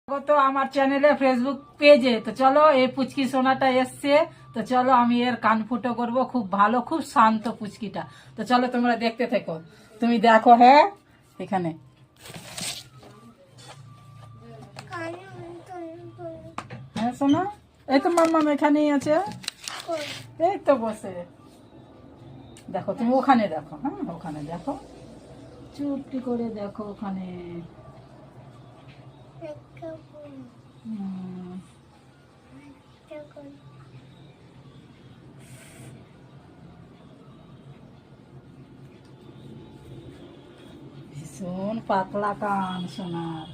তো আমার চ্যানেলে ফেসবুক পেজে তো চলো এই পুচকি সোনাটা এসছে। তো চলো আমি এর কান ফুটো করবো, খুব ভালো খুব শান্ত পুচকিটা। তো চলো তোমরা দেখতে থেকো, তুমি দেখো। হ্যাঁ এখানে হ্যাঁ সোনা, এই তো মাম্মাম এখানেই আছে, এই তো বসে। দেখো তুমি ওখানে দেখো, হ্যাঁ ওখানে দেখো, চুপটি করে দেখো ওখানে। ভীষণ পাতলা কান সোনার।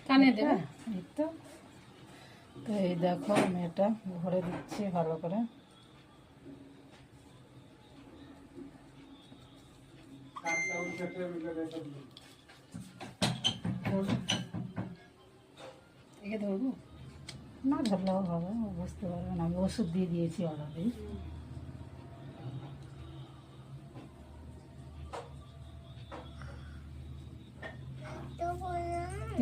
কানে দেবে এই তো। তো এই দেখো আমি এটা ভরে দিচ্ছি ভালো করে। একে ধরবো না, ধরলেও হবে, বুঝতে পারবে না। আমি ওষুধ দিয়ে দিয়েছি অলরেডি।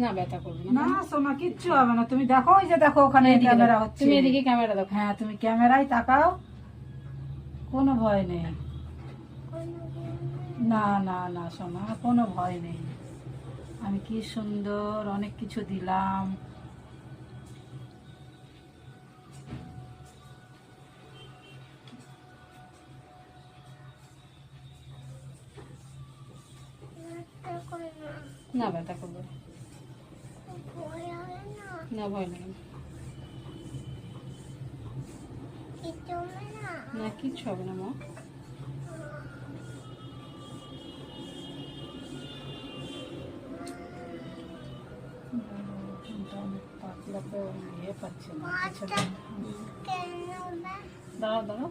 না ব্যথা করবে না, না সোনা কিচ্ছু হবে না। তুমি দেখো, ওই যে দেখো ওখানে ক্যামেরা হচ্ছে, তুমি এদিকে ক্যামেরা দেখো। হ্যাঁ তুমি ক্যামেরায় তাকাও, কোনো ভয় নেই। না না না সোনা, কোনো ভয় নেই। আমি কি সুন্দর অনেক কিছু দিলাম। না ব্যথা করবে না, ভয় নেই না, কিচ্ছু হবে না মা। পাতলা তো ইয়ে পাচ্ছে না, দাঁড়াও দাঁড়াও।